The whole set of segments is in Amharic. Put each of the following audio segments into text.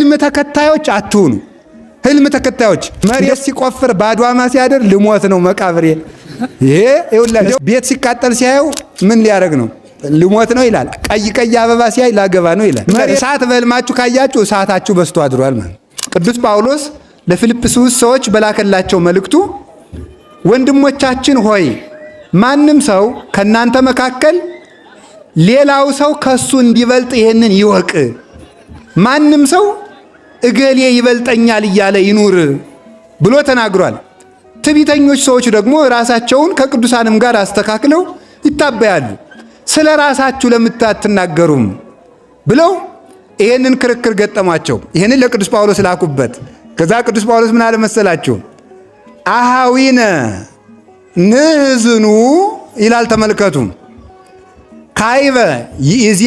ህልም ተከታዮች አትሁኑ። ህልም ተከታዮች መሬት ሲቆፍር ባዷማ ሲያደር ልሞት ነው መቃብሬ። ይሄ ይኸውላችሁ ቤት ሲቃጠል ሲያዩ ምን ሊያደርግ ነው? ልሞት ነው ይላል። ቀይ ቀይ አበባ ሲያይ ላገባ ነው ይላል። እሳት በህልማችሁ ካያችሁ እሳታችሁ በስቶ አድሯል ማለት። ቅዱስ ጳውሎስ ለፊልጵስዩስ ሰዎች በላከላቸው መልእክቱ ወንድሞቻችን ሆይ ማንም ሰው ከናንተ መካከል ሌላው ሰው ከሱ እንዲበልጥ ይሄንን ይወቅ። ማንም ሰው እገሌ ይበልጠኛል እያለ ይኑር ብሎ ተናግሯል። ትዕቢተኞች ሰዎች ደግሞ ራሳቸውን ከቅዱሳንም ጋር አስተካክለው ይታበያሉ። ስለ ራሳችሁ ለምታትናገሩም ብለው ይሄንን ክርክር ገጠሟቸው። ይሄንን ለቅዱስ ጳውሎስ ላኩበት። ከዛ ቅዱስ ጳውሎስ ምን አለ መሰላችሁ? አሃዊነ ንሕዝኑ ይላል። ተመልከቱ። ካይበ ይእዜ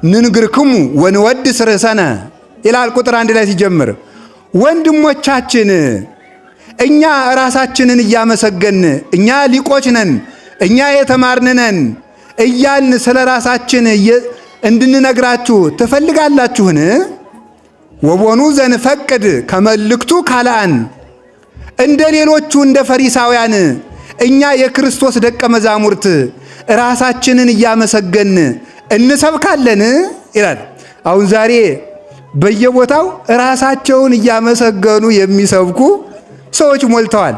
ንንግርክሙ ወንወድስ ርእሰነ ይላል። ቁጥር 1 ላይ ሲጀምር ወንድሞቻችን እኛ ራሳችንን እያመሰገን እኛ ሊቆች ነን፣ እኛ የተማርን ነን እያልን ስለ ራሳችን እንድንነግራችሁ ትፈልጋላችሁን? ወቦኑ ዘንፈቅድ ከመልእክቱ ካልአን እንደ ሌሎቹ እንደ ፈሪሳውያን እኛ የክርስቶስ ደቀ መዛሙርት ራሳችንን እያመሰገን እንሰብካለን ይላል። አሁን ዛሬ በየቦታው ራሳቸውን እያመሰገኑ የሚሰብኩ ሰዎች ሞልተዋል።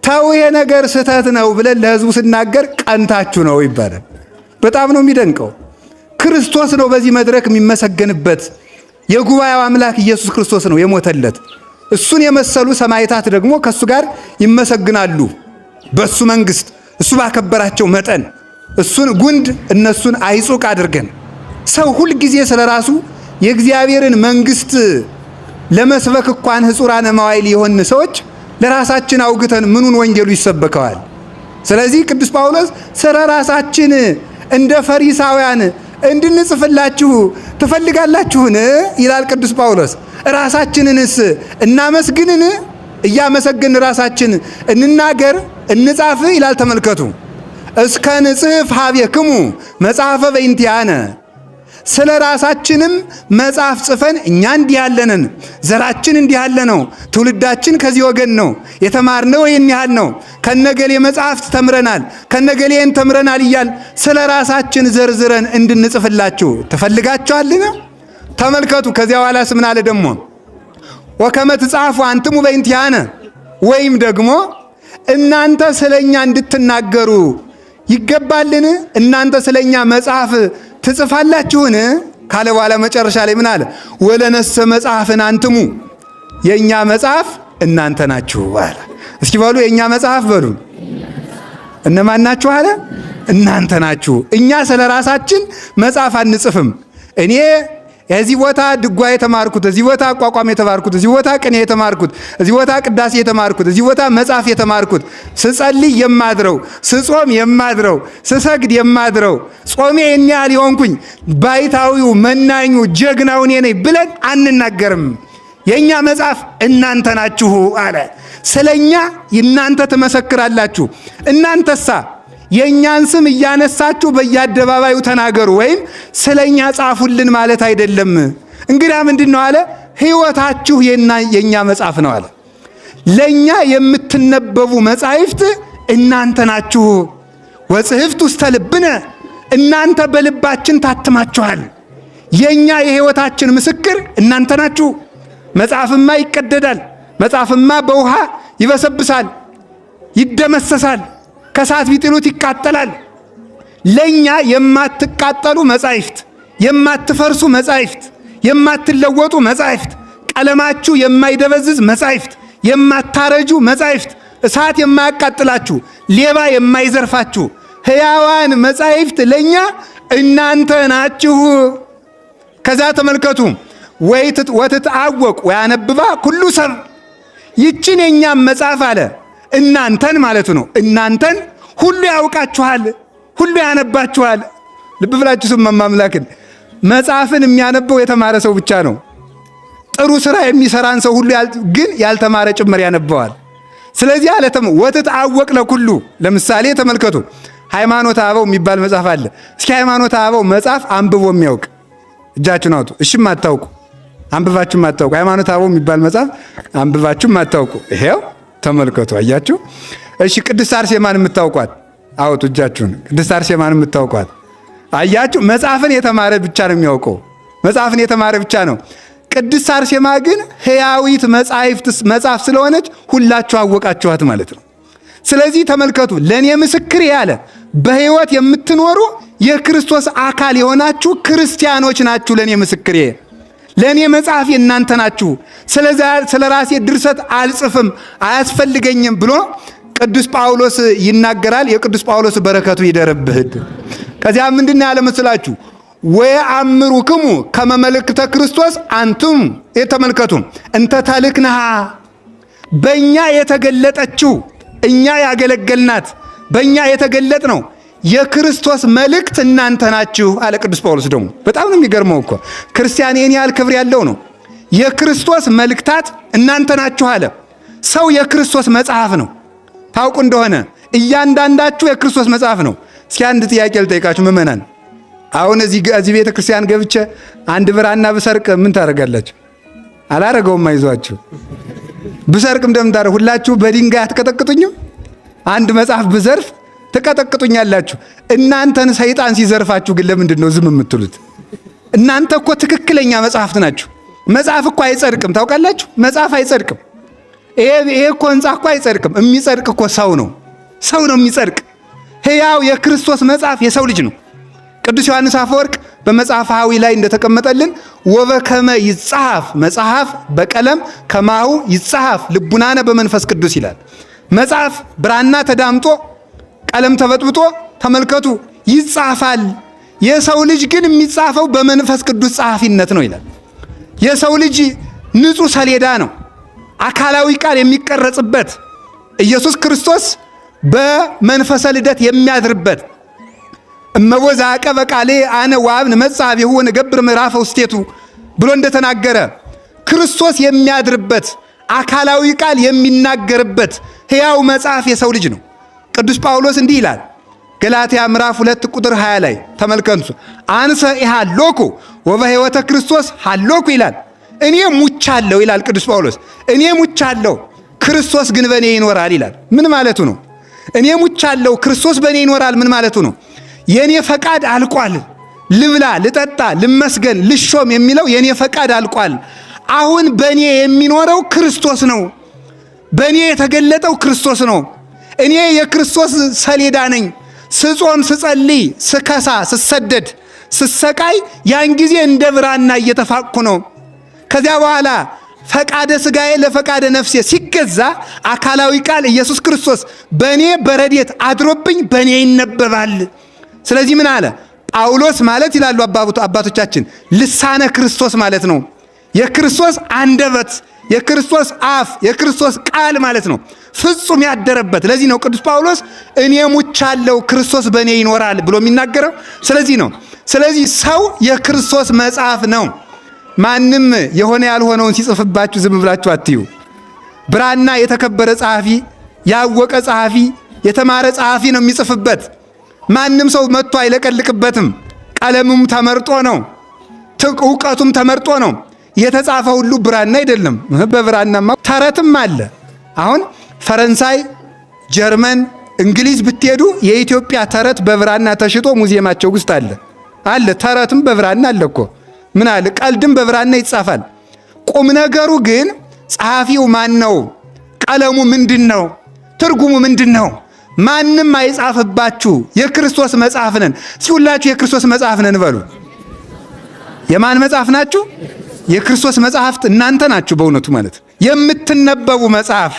ተው ይሄ ነገር ስህተት ነው ብለን ለሕዝቡ ስናገር ቀንታችሁ ነው ይባላል። በጣም ነው የሚደንቀው። ክርስቶስ ነው በዚህ መድረክ የሚመሰገንበት። የጉባኤው አምላክ ኢየሱስ ክርስቶስ ነው የሞተለት። እሱን የመሰሉ ሰማዕታት ደግሞ ከእሱ ጋር ይመሰግናሉ በእሱ መንግሥት፣ እሱ ባከበራቸው መጠን እሱን ጉንድ እነሱን አይጹቅ አድርገን። ሰው ሁልጊዜ ስለ ራሱ የእግዚአብሔርን መንግሥት ለመስበክ እንኳን ሕጹራነ መዋዕል የሆን ሰዎች ለራሳችን አውግተን ምኑን ወንጌሉ ይሰበከዋል? ስለዚህ ቅዱስ ጳውሎስ ስለ ራሳችን እንደ ፈሪሳውያን እንድንጽፍላችሁ ትፈልጋላችሁን ይላል ቅዱስ ጳውሎስ። ራሳችንንስ እናመስግንን? እያመሰግን ራሳችን እንናገር እንጻፍ ይላል። ተመልከቱ። እስከ ንጽሕፍ ኀቤክሙ መጽሐፈ በእንቲአነ ስለ ራሳችንም መጽሐፍ ጽፈን እኛ እንዲህ ያለንን፣ ዘራችን እንዲህ ያለ ነው፣ ትውልዳችን ከዚህ ወገን ነው፣ የተማርነው ይህን ያህል ነው፣ ከነገሌ መጽሐፍት ተምረናል፣ ከነገሌን ተምረናል እያል ስለ ራሳችን ዘርዝረን እንድንጽፍላችሁ ትፈልጋችኋልን? ተመልከቱ። ከዚያ በኋላስ ምን አለ ደግሞ? ወከመ ትጻፉ አንትሙ በእንቲአነ ወይም ደግሞ እናንተ ስለኛ እንድትናገሩ ይገባልን? እናንተ ስለኛ መጽሐፍ ትጽፋላችሁን ካለ በኋላ መጨረሻ ላይ ምን አለ? ወለነሰ መጽሐፍን አንትሙ የኛ መጽሐፍ እናንተ ናችሁ አለ። እስኪ በሉ የኛ መጽሐፍ በሉ። እነማን ናችሁ አለ? እናንተ ናችሁ። እኛ ስለ ራሳችን መጽሐፍ አንጽፍም። እኔ የዚህ ቦታ ድጓ የተማርኩት፣ እዚህ ቦታ አቋቋም የተማርኩት፣ እዚህ ቦታ ቅኔ የተማርኩት፣ እዚህ ቦታ ቅዳሴ የተማርኩት፣ እዚህ ቦታ መጽሐፍ የተማርኩት፣ ስጸልይ የማድረው፣ ስጾም የማድረው፣ ስሰግድ የማድረው፣ ጾሜ የኔ ያህል የሆንኩኝ ባይታዊው መናኙ ጀግናው እኔ ነኝ ብለን አንናገርም። የኛ መጽሐፍ እናንተ ናችሁ አለ። ስለኛ እናንተ ትመሰክራላችሁ። እናንተሳ የእኛን ስም እያነሳችሁ በየአደባባዩ ተናገሩ ወይም ስለኛ ጻፉልን ማለት አይደለም። እንግዲህ ምንድን ነው አለ? ሕይወታችሁ የኛ መጽሐፍ ነው አለ። ለኛ የምትነበቡ መጻሕፍት እናንተ ናችሁ። ወጽሕፍት ውስተ ልብነ እናንተ በልባችን ታትማችኋል። የኛ የሕይወታችን ምስክር እናንተ ናችሁ። መጽሐፍማ ይቀደዳል። መጽሐፍማ በውሃ ይበሰብሳል፣ ይደመሰሳል፣ ከሳት ቢጥሉት ይቃጠላል። ለኛ የማትቃጠሉ መጻሕፍት፣ የማትፈርሱ መጻሕፍት፣ የማትለወጡ መጻሕፍት፣ ቀለማችሁ የማይደበዝዝ መጻሕፍት፣ የማታረጁ መጻሕፍት፣ እሳት የማያቃጥላችሁ፣ ሌባ የማይዘርፋችሁ ሕያዋን መጻሕፍት ለኛ እናንተ ናችሁ። ከዛ ተመልከቱ። ወትትአወቅ ወያነብባ ኩሉ ሰብ ይችን የኛም መጽሐፍ አለ እናንተን ማለቱ ነው። እናንተን ሁሉ ያውቃችኋል፣ ሁሉ ያነባችኋል። ልብ ብላችሁ ስም ማምላክን መጽሐፍን የሚያነበው የተማረ ሰው ብቻ ነው። ጥሩ ስራ የሚሰራን ሰው ሁሉ ግን ያልተማረ ጭምር ያነበዋል። ስለዚህ አለ ወትትአወቅ ለኩሉ። ለምሳሌ ተመልከቱ። ሃይማኖተ አበው የሚባል መጽሐፍ አለ። እስኪ ሃይማኖተ አበው መጽሐፍ አንብቦ የሚያውቅ እጃችሁን አውጡ። እሺም አታውቁ አንብባችሁ ማታውቁ ሃይማኖተ አበው የሚባል መጽሐፍ አንብባችሁ ማታውቁ ይሄው ተመልከቱ። አያችሁ? እሺ ቅድስት አርሴማን የምታውቋት አውጡ እጃችሁን። ቅድስት አርሴማን የምታውቋት አያችሁ? መጽሐፍን የተማረ ብቻ ነው የሚያውቀው። መጽሐፍን የተማረ ብቻ ነው። ቅድስት አርሴማ ግን ሕያዊት መጽሐፍ ስለሆነች ሁላችሁ አወቃችኋት ማለት ነው። ስለዚህ ተመልከቱ፣ ለእኔ ምስክር ያለ በሕይወት የምትኖሩ የክርስቶስ አካል የሆናችሁ ክርስቲያኖች ናችሁ። ለእኔ ምስክር ለእኔ መጽሐፍ የእናንተ ናችሁ። ስለ ራሴ ድርሰት አልጽፍም አያስፈልገኝም ብሎ ቅዱስ ጳውሎስ ይናገራል። የቅዱስ ጳውሎስ በረከቱ ይደርብህ። ከዚያ ምንድን ያለ መስላችሁ? ወየአምሩክሙ ከመ መልእክተ ክርስቶስ አንቱም የተመልከቱ እንተ ተልክነሃ በእኛ የተገለጠችው እኛ ያገለገልናት በእኛ የተገለጥ ነው የክርስቶስ መልእክት እናንተ ናችሁ አለ ቅዱስ ጳውሎስ። ደግሞ በጣም ነው የሚገርመው እኮ ክርስቲያን ይህን ያህል ክብር ያለው ነው። የክርስቶስ መልእክታት እናንተ ናችሁ አለ። ሰው የክርስቶስ መጽሐፍ ነው። ታውቁ እንደሆነ እያንዳንዳችሁ የክርስቶስ መጽሐፍ ነው። እስኪ አንድ ጥያቄ ልጠይቃችሁ ምእመናን። አሁን እዚህ ቤተ ክርስቲያን ገብቼ አንድ ብራና ብሰርቅ ምን ታደርጋላችሁ? አላረገውም። አይዟችሁ። ብሰርቅም እንደምታደርጉ ሁላችሁ በድንጋይ አትቀጠቅጡኝም? አንድ መጽሐፍ ብዘርፍ ትቀጠቅጡኛላችሁ። እናንተን ሰይጣን ሲዘርፋችሁ ግን ለምንድን ነው ዝም የምትሉት? እናንተ እኮ ትክክለኛ መጽሐፍት ናችሁ። መጽሐፍ እኮ አይጸድቅም። ታውቃላችሁ? መጽሐፍ አይጸድቅም። ይሄ እኮ ሕንጻ እኮ አይጸድቅም። የሚጸድቅ እኮ ሰው ነው። ሰው ነው የሚጸድቅ። ሕያው የክርስቶስ መጽሐፍ የሰው ልጅ ነው። ቅዱስ ዮሐንስ አፈወርቅ በመጽሐፈ ሐዊ ላይ እንደተቀመጠልን ወበከመ ይጻሐፍ መጽሐፍ በቀለም ከማሁ ይጻሐፍ ልቡናነ በመንፈስ ቅዱስ ይላል። መጽሐፍ ብራና ተዳምጦ ቀለም ተበጥብጦ ተመልከቱ ይጻፋል። የሰው ልጅ ግን የሚጻፈው በመንፈስ ቅዱስ ጸሐፊነት ነው ይላል። የሰው ልጅ ንጹሕ ሰሌዳ ነው፣ አካላዊ ቃል የሚቀረጽበት ኢየሱስ ክርስቶስ በመንፈሰ ልደት የሚያድርበት እመቦዛ አቀበ ቃሌ አነ ወአብን መጻቢሁ ወነገብር ምዕራፈ ውስቴቱ ብሎ እንደተናገረ ክርስቶስ የሚያድርበት አካላዊ ቃል የሚናገርበት ሕያው መጽሐፍ የሰው ልጅ ነው። ቅዱስ ጳውሎስ እንዲህ ይላል ገላትያ ምዕራፍ 2 ቁጥር 20 ላይ ተመልከቱ። አንሰ ኢሃሎኩ ወበሕይወተ ክርስቶስ ሃሎኩ ይላል። እኔ ሙቻለሁ ይላል ቅዱስ ጳውሎስ። እኔ ሙቻለሁ ክርስቶስ ግን በእኔ ይኖራል ይላል። ምን ማለቱ ነው? እኔ ሙቻለሁ ክርስቶስ በእኔ ይኖራል ምን ማለቱ ነው? የኔ ፈቃድ አልቋል። ልብላ፣ ልጠጣ፣ ልመስገን፣ ልሾም የሚለው የኔ ፈቃድ አልቋል። አሁን በእኔ የሚኖረው ክርስቶስ ነው። በእኔ የተገለጠው ክርስቶስ ነው። እኔ የክርስቶስ ሰሌዳ ነኝ። ስጾም፣ ስጸልይ፣ ስከሳ፣ ስሰደድ፣ ስሰቃይ ያን ጊዜ እንደ ብራና እየተፋቅኩ ነው። ከዚያ በኋላ ፈቃደ ሥጋዬ ለፈቃደ ነፍሴ ሲገዛ አካላዊ ቃል ኢየሱስ ክርስቶስ በእኔ በረድኤት አድሮብኝ በእኔ ይነበባል። ስለዚህ ምን አለ ጳውሎስ ማለት ይላሉ አባቶቻችን ልሳነ ክርስቶስ ማለት ነው። የክርስቶስ አንደበት፣ የክርስቶስ አፍ፣ የክርስቶስ ቃል ማለት ነው። ፍጹም ያደረበት። ለዚህ ነው ቅዱስ ጳውሎስ እኔ ሙቻለሁ ክርስቶስ በእኔ ይኖራል ብሎ የሚናገረው። ስለዚህ ነው። ስለዚህ ሰው የክርስቶስ መጽሐፍ ነው። ማንም የሆነ ያልሆነውን ሲጽፍባችሁ ዝም ብላችሁ አትዩ። ብራና የተከበረ ጸሐፊ፣ ያወቀ ጸሐፊ፣ የተማረ ጸሐፊ ነው የሚጽፍበት። ማንም ሰው መጥቶ አይለቀልቅበትም። ቀለሙም ተመርጦ ነው፣ እውቀቱም ተመርጦ ነው። የተጻፈ ሁሉ ብራና አይደለም። በብራናማ ተረትም አለ። አሁን ፈረንሳይ፣ ጀርመን፣ እንግሊዝ ብትሄዱ የኢትዮጵያ ተረት በብራና ተሽጦ ሙዚየማቸው ውስጥ አለ። ተረትም በብራና አለ እኮ ምን አለ። ቀልድም በብራና ይጻፋል። ቁም ነገሩ ግን ጸሐፊው ማን ነው? ቀለሙ ምንድን ነው? ትርጉሙ ምንድን ነው? ማንም አይጻፍባችሁ። የክርስቶስ መጽሐፍ ነን። ሲሁላችሁ የክርስቶስ መጽሐፍ ነን በሉ። የማን መጽሐፍ ናችሁ? የክርስቶስ መጽሐፍት እናንተ ናችሁ። በእውነቱ ማለት የምትነበቡ መጽሐፍ፣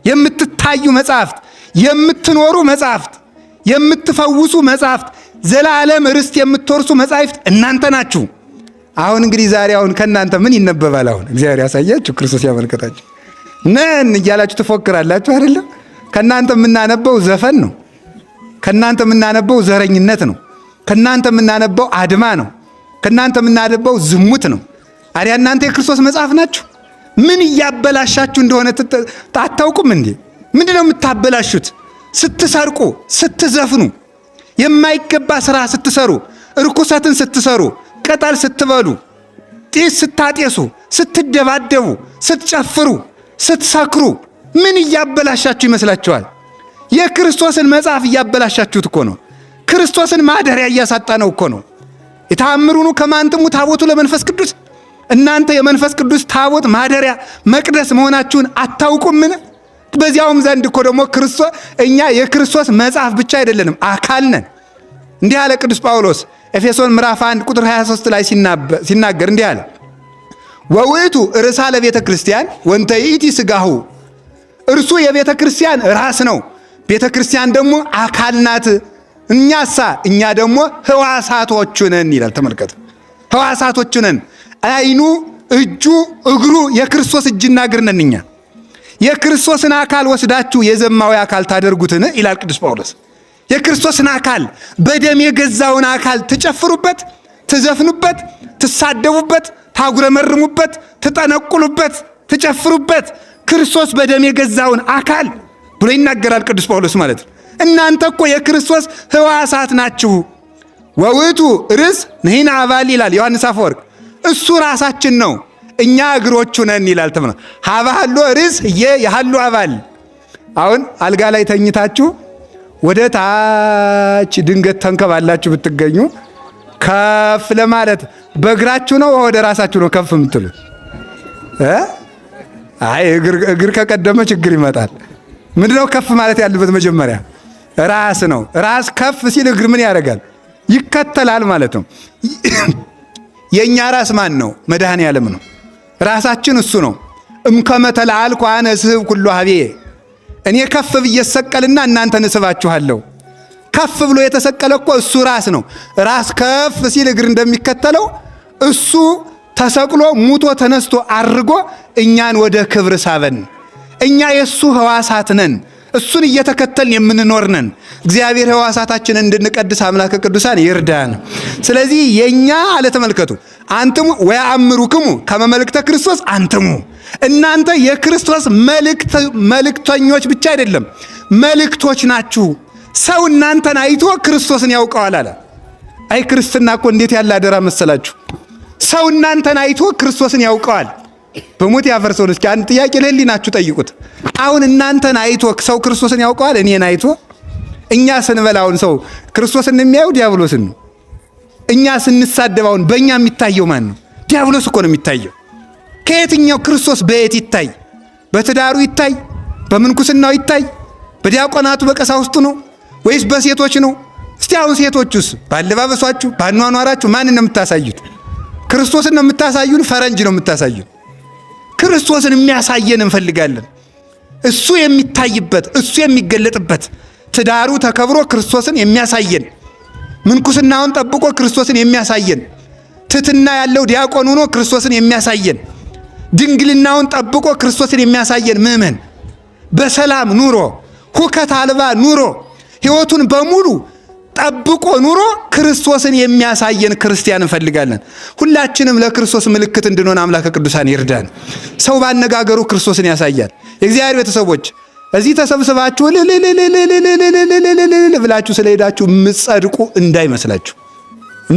የምትታዩ መጽሐፍት፣ የምትኖሩ መጽሐፍት፣ የምትፈውሱ መጽሐፍት፣ ዘላለም ርስት የምትወርሱ መጽሐፍት እናንተ ናችሁ። አሁን እንግዲህ ዛሬ ከእናንተ ምን ይነበባል? አሁን እግዚአብሔር ያሳያችሁ፣ ክርስቶስ ያመልከታችሁ። ነን እያላችሁ ትፎክራላችሁ አይደለም? ከእናንተ የምናነበው ዘፈን ነው። ከእናንተ የምናነበው ዘረኝነት ነው። ከእናንተ የምናነበው አድማ ነው። ከእናንተ የምናነበው ዝሙት ነው። አዲያ እናንተ የክርስቶስ መጽሐፍ ናችሁ። ምን እያበላሻችሁ እንደሆነ አታውቁም እንዴ? ምንድነው የምታበላሹት? ስትሰርቁ፣ ስትዘፍኑ፣ የማይገባ ስራ ስትሰሩ፣ እርኩሰትን ስትሰሩ፣ ቅጠል ስትበሉ፣ ጢስ ስታጤሱ፣ ስትደባደቡ፣ ስትጨፍሩ፣ ስትሰክሩ ምን እያበላሻችሁ ይመስላችኋል? የክርስቶስን መጽሐፍ እያበላሻችሁት እኮ ነው። ክርስቶስን ማደሪያ እያሳጣ ነው እኮ ነው። የተአምሩኑ ከማንትሙ ታቦቱ ለመንፈስ ቅዱስ፣ እናንተ የመንፈስ ቅዱስ ታቦት ማደሪያ መቅደስ መሆናችሁን አታውቁምን? በዚያውም ዘንድ እኮ ደግሞ ክርስቶስ እኛ የክርስቶስ መጽሐፍ ብቻ አይደለንም፣ አካል ነን። እንዲህ አለ ቅዱስ ጳውሎስ ኤፌሶን ምዕራፍ 1 ቁጥር 23 ላይ ሲናገር እንዲህ አለ፣ ወውእቱ ርእሳ ለቤተ ክርስቲያን ወንተ ይእቲ ሥጋሁ፣ እርሱ የቤተ ክርስቲያን ራስ ነው፣ ቤተ ክርስቲያን ደግሞ አካል ናት። እኛ ደግሞ ሕዋሳቶቹ ነን ይላል። ተመልከቱ፣ ሕዋሳቶቹ ነን። አይኑ፣ እጁ፣ እግሩ የክርስቶስ እጅና እግር ነን እኛ። የክርስቶስን አካል ወስዳችሁ የዘማዊ አካል ታደርጉትን ይላል ቅዱስ ጳውሎስ። የክርስቶስን አካል በደም የገዛውን አካል ትጨፍሩበት፣ ትዘፍኑበት፣ ትሳደቡበት፣ ታጉረመርሙበት፣ ትጠነቁሉበት፣ ትጨፍሩበት ክርስቶስ በደም የገዛውን አካል ብሎ ይናገራል ቅዱስ ጳውሎስ ማለት ነው። እናንተ እኮ የክርስቶስ ሕዋሳት ናችሁ። ወውእቱ ርእስ ንሕነ አባል ይላል ዮሐንስ አፈወርቅ። እሱ ራሳችን ነው፣ እኛ እግሮቹ ነን ይላል። ተመና ሀባሎ ርእስ የሃሉ አባል። አሁን አልጋ ላይ ተኝታችሁ ወደ ታች ድንገት ተንከባላችሁ ብትገኙ ከፍ ለማለት በእግራችሁ ነው ወደ ራሳችሁ ነው ከፍ የምትሉት? አይ እግር ከቀደመ ችግር ይመጣል። ምንድነው ከፍ ማለት ያለበት? መጀመሪያ ራስ ነው። ራስ ከፍ ሲል እግር ምን ያደርጋል? ይከተላል ማለት ነው። የእኛ ራስ ማን ነው? መድኃኔ ዓለም ነው። ራሳችን እሱ ነው። እምከመ ተለዓልኩ አነ እስሕብ ኩሎ ኀቤየ፣ እኔ ከፍ ብዬ እሰቀልና እናንተን እስባችኋለሁ። ከፍ ብሎ የተሰቀለ እኮ እሱ ራስ ነው። ራስ ከፍ ሲል እግር እንደሚከተለው እሱ ተሰቅሎ ሙቶ ተነስቶ አርጎ እኛን ወደ ክብር ሳበን። እኛ የእሱ ሕዋሳት ነን። እሱን እየተከተልን የምንኖር ነን። እግዚአብሔር ሕዋሳታችንን እንድንቀድስ አምላከ ቅዱሳን ይርዳን። ስለዚህ የኛ አለ ተመልከቱ፣ አንትሙ ወያአምሩክሙ ከመ መልእክተ ክርስቶስ አንትሙ፣ እናንተ የክርስቶስ መልእክተኞች ብቻ አይደለም መልእክቶች ናችሁ። ሰው እናንተን አይቶ ክርስቶስን ያውቀዋል አለ። አይ ክርስትና እኮ እንዴት ያለ አደራ መሰላችሁ! ሰው እናንተን አይቶ ክርስቶስን ያውቀዋል። በሞት ያፈርሰው። እስኪ አንድ ጥያቄ ለህሊናችሁ ጠይቁት። አሁን እናንተን አይቶ ሰው ክርስቶስን ያውቀዋል? እኔን አይቶ? እኛ ስንበላውን ሰው ክርስቶስን የሚያየው ዲያብሎስን ነው። እኛ ስንሳደባውን በእኛ የሚታየው ማን ነው? ዲያብሎስ እኮ ነው የሚታየው። ከየትኛው ክርስቶስ በየት ይታይ? በትዳሩ ይታይ? በምንኩስናው ይታይ? በዲያቆናቱ በቀሳውስቱ ነው ወይስ በሴቶች ነው? እስቲ አሁን ሴቶቹስ ባለባበሷችሁ ባኗኗራችሁ ማንን ነው የምታሳዩት? ክርስቶስን ነው የምታሳዩን? ፈረንጅ ነው የምታሳዩን? ክርስቶስን የሚያሳየን እንፈልጋለን። እሱ የሚታይበት እሱ የሚገለጥበት ትዳሩ ተከብሮ ክርስቶስን የሚያሳየን፣ ምንኩስናውን ጠብቆ ክርስቶስን የሚያሳየን፣ ትሕትና ያለው ዲያቆን ሆኖ ክርስቶስን የሚያሳየን፣ ድንግልናውን ጠብቆ ክርስቶስን የሚያሳየን ምእመን በሰላም ኑሮ ሁከት አልባ ኑሮ ሕይወቱን በሙሉ ጠብቆ ኑሮ ክርስቶስን የሚያሳየን ክርስቲያን እንፈልጋለን። ሁላችንም ለክርስቶስ ምልክት እንድንሆን አምላከ ቅዱሳን ይርዳን። ሰው ባነጋገሩ ክርስቶስን ያሳያል። የእግዚአብሔር ቤተሰቦች እዚህ ተሰብስባችሁ ብላችሁ ስለሄዳችሁ የምትጸድቁ እንዳይመስላችሁ።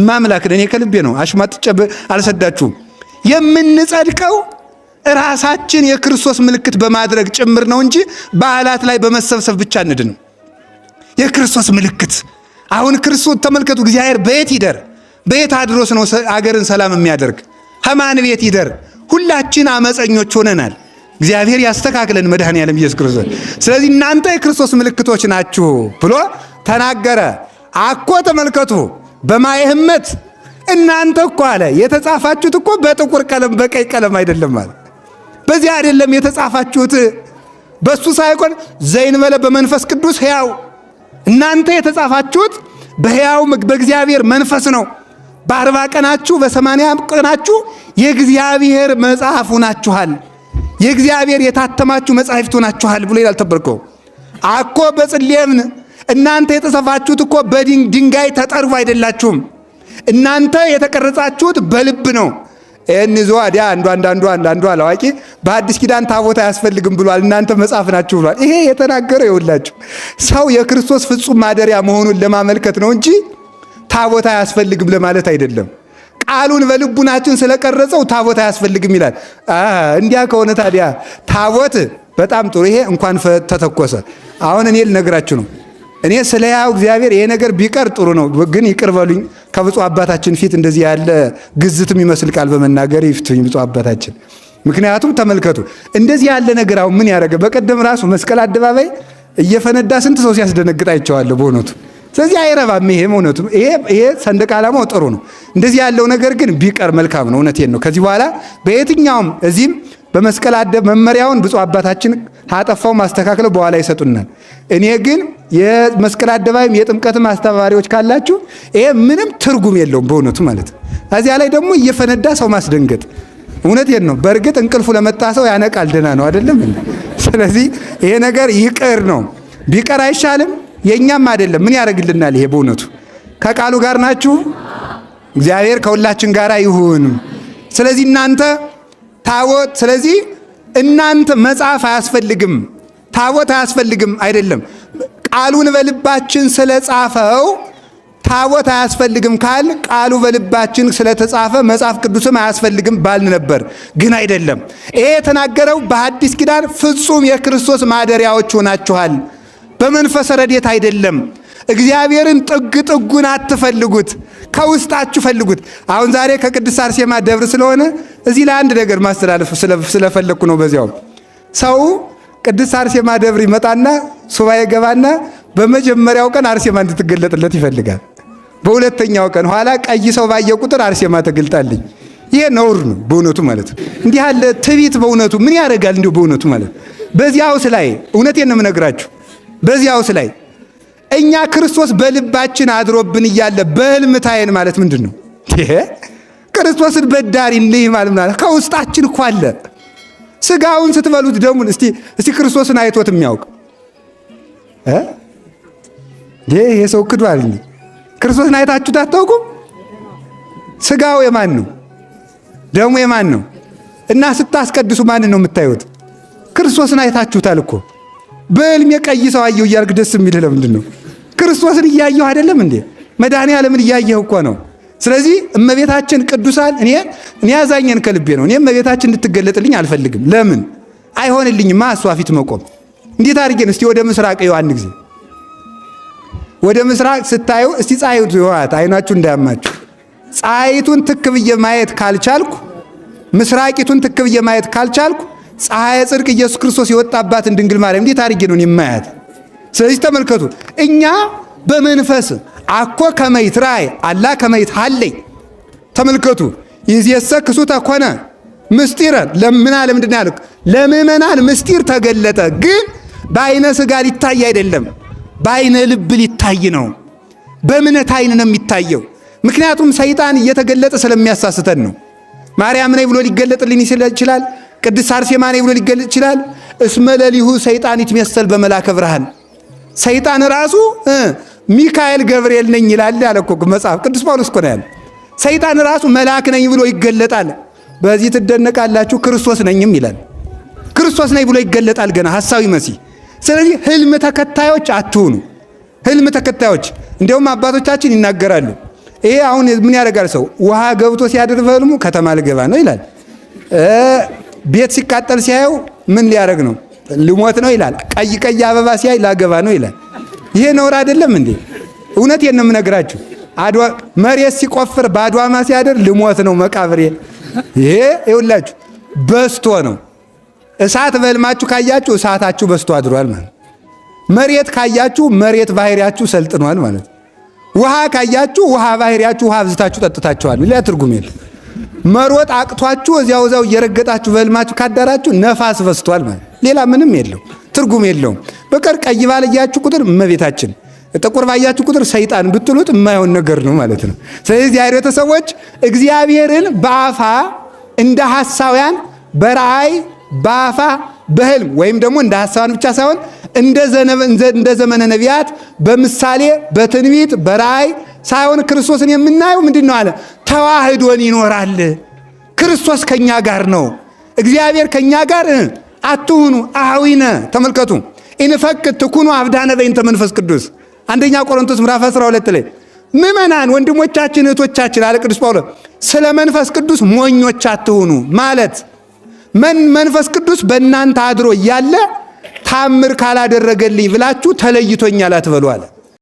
ማምላክን እኔ ከልቤ ነው አሽሟጥጬ አልሰዳችሁም። የምንጸድቀው ራሳችን የክርስቶስ ምልክት በማድረግ ጭምር ነው እንጂ በዓላት ላይ በመሰብሰብ ብቻ እንድንም። የክርስቶስ ምልክት አሁን ክርስቶስ ተመልከቱ። እግዚአብሔር በየት ይደር? በየት አድሮስ ነው አገርን ሰላም የሚያደርግ? ከማን ቤት ይደር? ሁላችን አመፀኞች ሆነናል። እግዚአብሔር ያስተካክለን መድኃኔዓለም ኢየሱስ ክርስቶስ። ስለዚህ እናንተ የክርስቶስ ምልክቶች ናችሁ ብሎ ተናገረ። አኮ ተመልከቱ በማየ ሕመት እናንተ እኮ አለ የተጻፋችሁት እኮ በጥቁር ቀለም በቀይ ቀለም አይደለም ማለት በዚህ አይደለም የተጻፋችሁት በሱ ሳይሆን ዘይንበለ በመንፈስ ቅዱስ ሕያው እናንተ የተጻፋችሁት በሕያው በእግዚአብሔር መንፈስ ነው። በ40 ቀናችሁ በ80 ቀናችሁ የእግዚአብሔር መጽሐፍ ሆናችኋል። የእግዚአብሔር የታተማችሁ መጻሕፍት ሆናችኋል ብሎ ይላል። ተበርኮ አኮ በጽሌምን እናንተ የተጻፋችሁት እኮ በድንጋይ ተጠርቦ አይደላችሁም። እናንተ የተቀረጻችሁት በልብ ነው። እንዞ አዲያ አንዱ አላዋቂ በአዲስ ኪዳን ታቦት አያስፈልግም ብሏል። እናንተ መጽሐፍ ናችሁ ብሏል። ይሄ የተናገረው ይውላችሁ ሰው የክርስቶስ ፍጹም ማደሪያ መሆኑን ለማመልከት ነው እንጂ ታቦት አያስፈልግም ለማለት አይደለም። ቃሉን በልቡናችን ስለቀረጸው ታቦት አያስፈልግም ይላል። እንዲያ ከሆነ ታዲያ ታቦት በጣም ጥሩ። ይሄ እንኳን ተተኮሰ። አሁን እኔ ልነግራችሁ ነው። እኔ ስለ ያው እግዚአብሔር ይሄ ነገር ቢቀር ጥሩ ነው፣ ግን ይቅር በሉኝ። ከብፁዕ አባታችን ፊት እንደዚህ ያለ ግዝትም ይመስል ቃል በመናገር ይፍቱኝ ብፁዕ አባታችን። ምክንያቱም ተመልከቱ፣ እንደዚህ ያለ ነገር አሁን ምን ያደረገ። በቀደም ራሱ መስቀል አደባባይ እየፈነዳ ስንት ሰው ሲያስደነግጥ አይቼዋለሁ በእውነቱ። ስለዚህ አይረባም። ይሄ እውነቱ ይሄ ሰንደቅ ዓላማው ጥሩ ነው። እንደዚህ ያለው ነገር ግን ቢቀር መልካም ነው። እውነቴን ነው። ከዚህ በኋላ በየትኛውም እዚህም በመስቀል መመሪያውን ብፁዕ አባታችን አጠፋው ማስተካከለው በኋላ ይሰጡናል። እኔ ግን የመስቀል አደባባይም የጥምቀትም አስተባባሪዎች ካላችሁ ይሄ ምንም ትርጉም የለውም በእውነቱ ማለት ነው። እዚያ ላይ ደግሞ እየፈነዳ ሰው ማስደንገጥ እውነቴን ነው። በእርግጥ እንቅልፉ ለመጣ ሰው ያነቃል፣ ደህና ነው አይደለም። ስለዚህ ይሄ ነገር ይቅር ነው። ቢቀር አይሻልም? የኛም አይደለም ምን ያደርግልናል ይሄ በእውነቱ። ከቃሉ ጋር ናችሁ? እግዚአብሔር ከሁላችን ጋር ይሁን። ስለዚህ እናንተ ታቦት፣ ስለዚህ እናንተ መጽሐፍ አያስፈልግም፣ ታቦት አያስፈልግም አይደለም። ቃሉን በልባችን ስለጻፈው ታቦት አያስፈልግም ካል ቃሉ በልባችን ስለተጻፈ መጽሐፍ ቅዱስም አያስፈልግም ባልን ነበር። ግን አይደለም። ይሄ የተናገረው በሐዲስ ኪዳን ፍጹም የክርስቶስ ማደሪያዎች ሆናችኋል፣ በመንፈስ ረድኤት አይደለም። እግዚአብሔርን ጥግ ጥጉን አትፈልጉት፣ ከውስጣችሁ ፈልጉት። አሁን ዛሬ ከቅድስት አርሴማ ደብር ስለሆነ እዚህ ላይ አንድ ነገር ማስተላለፍ ስለፈለግኩ ነው። በዚያው ሰው ቅድስት አርሴማ ደብር ይመጣና ሱባኤ ገባና በመጀመሪያው ቀን አርሴማ እንድትገለጥለት ይፈልጋል። በሁለተኛው ቀን ኋላ ቀይ ሰው ባየ ቁጥር አርሴማ ተገልጣልኝ። ይሄ ነውር ነው በእውነቱ ማለት ነው። እንዲህ ያለ ትዕቢት በእውነቱ ምን ያደርጋል? እንዲሁ በእውነቱ ማለት በዚያውስ ላይ እውነቴን ነው የምነግራችሁ። በዚያውስ ላይ እኛ ክርስቶስ በልባችን አድሮብን እያለ በሕልም ታየን ማለት ምንድን ነው? ይሄ ክርስቶስን በዳሪ እንይ ማለት ከውስጣችን እኮ አለ። ስጋውን ስትበሉት ደሙን እስቲ ክርስቶስን አይቶት የሚያውቅ ይሄ ሰው ክዷል። ክርስቶስን አይታችሁት አታውቁም? ስጋው የማን ነው? ደሙ የማን ነው? እና ስታስቀድሱ ማንን ነው የምታዩት? ክርስቶስን አይታችሁታል እኮ። በሕልም የቀይ ሰው አየሁ እያልክ ደስ የሚልህ ለምንድን ነው? ክርስቶስን እያየሁ አይደለም እንዴ? መድኃኔዓለምን እያየሁ እኮ ነው። ስለዚህ እመቤታችን ቅዱሳን እኔ ያዛኘን ከልቤ ነው። እኔ እመቤታችን እንድትገለጥልኝ አልፈልግም። ለምን አይሆንልኝማ? እሷ ፊት መቆም እንዴት አድርጌን? እስቲ ወደ ምስራቅ ይኸው አንድ ጊዜ ወደ ምስራቅ ስታዩ እስቲ ፀሐይቱ ይዋት አይናችሁ እንዳያማችሁ። ፀሐይቱን ትክ ብዬ ማየት ካልቻልኩ፣ ምስራቂቱን ትክ ብዬ ማየት ካልቻልኩ ፀሐይ ጽድቅ ኢየሱስ ክርስቶስ የወጣባትን ድንግል ማርያም እንዴት አድርጌ ነው የማያት? ስለዚህ ተመልከቱ፣ እኛ በመንፈስ አኮ ከመይት ራይ አላ ከመይት ሀለይ። ተመልከቱ፣ ይዜሰ ክሱተ ኮነ ምስጢረ ለምና ለምንድን ያለው ለምእመናን ምስጢር ተገለጠ። ግን በአይነ ስጋ ሊታይ አይደለም፣ በአይነ ልብ ሊታይ ነው። በእምነት አይን ነው የሚታየው። ምክንያቱም ሰይጣን እየተገለጠ ስለሚያሳስተን ነው። ማርያም ነኝ ብሎ ሊገለጥልን ይችላል። ቅድስት አርሴማ ነኝ ብሎ ሊገለጥ ይችላል። እስመ ለሊሁ ሰይጣን ይትመሰል በመላከ ብርሃን። ሰይጣን ራሱ ሚካኤል ገብርኤል ነኝ ይላል ያለ እኮ መጽሐፍ ቅዱስ ጳውሎስ እኮ ነው ያለ። ሰይጣን ራሱ መልአክ ነኝ ብሎ ይገለጣል። በዚህ ትደነቃላችሁ። ክርስቶስ ነኝም ይላል። ክርስቶስ ነኝ ብሎ ይገለጣል ገና ሐሳዊ መሲህ። ስለዚህ ህልም ተከታዮች አትሁኑ። ህልም ተከታዮች እንዲያውም አባቶቻችን ይናገራሉ። ይሄ አሁን ምን ያደርጋል ሰው? ውሃ ገብቶ ሲያድር በህልሙ ከተማ ልገባ ነው ይላል። ቤት ሲቃጠል ሲያየው ምን ሊያደርግ ነው? ልሞት ነው ይላል። ቀይ ቀይ አበባ ሲያይ ላገባ ነው ይላል። ይሄ ነውር አይደለም እንዴ? እውነቴን ነው የምነግራችሁ። መሬት ሲቆፍር በአድዋማ ሲያድር ልሞት ነው መቃብሬ። ይሄ ይኸውላችሁ በስቶ ነው። እሳት በህልማችሁ ካያችሁ እሳታችሁ በስቶ አድሯል ማለት። መሬት ካያችሁ መሬት ባህሪያችሁ ሰልጥኗል ማለት። ውሃ ካያችሁ ውሃ ባህሪያችሁ ውሃ አብዝታችሁ ጠጥታችኋል። ሌላ ትርጉም የለም። መሮጥ አቅቷችሁ እዚያው እየረገጣችሁ በህልማችሁ ካዳራችሁ ነፋስ በስቷል ማለት። ሌላ ምንም የለው፣ ትርጉም የለውም። በቀር ቀይ ባለያችሁ ቁጥር እመቤታችን፣ ጥቁር ባያችሁ ቁጥር ሰይጣን ብትሉት የማይሆን ነገር ነው ማለት ነው። ስለዚህ አይሁድ ሰዎች እግዚአብሔርን በአፋ እንደ ሐሳውያን በራእይ በአፋ በህልም ወይም ደግሞ እንደ ሐሳውያን ብቻ ሳይሆን እንደ ዘመነ ነቢያት በምሳሌ በትንቢት በራእይ ሳይሆን ክርስቶስን የምናየው ምንድን ነው አለ? ተዋህዶን ይኖራል። ክርስቶስ ከኛ ጋር ነው። እግዚአብሔር ከኛ ጋር አትሁኑ አዊነ። ተመልከቱ፣ ኢንፈቅድ ትኩኑ አብዳነ በእንተ መንፈስ ቅዱስ አንደኛ ቆሮንቶስ ምዕራፍ 12 ላይ ምእመናን ወንድሞቻችን እህቶቻችን አለ ቅዱስ ጳውሎስ ስለ መንፈስ ቅዱስ ሞኞች አትሁኑ ማለት መንፈስ ቅዱስ በእናንተ አድሮ እያለ ታምር ካላደረገልኝ ብላችሁ ተለይቶኛል አትበሉ አለ።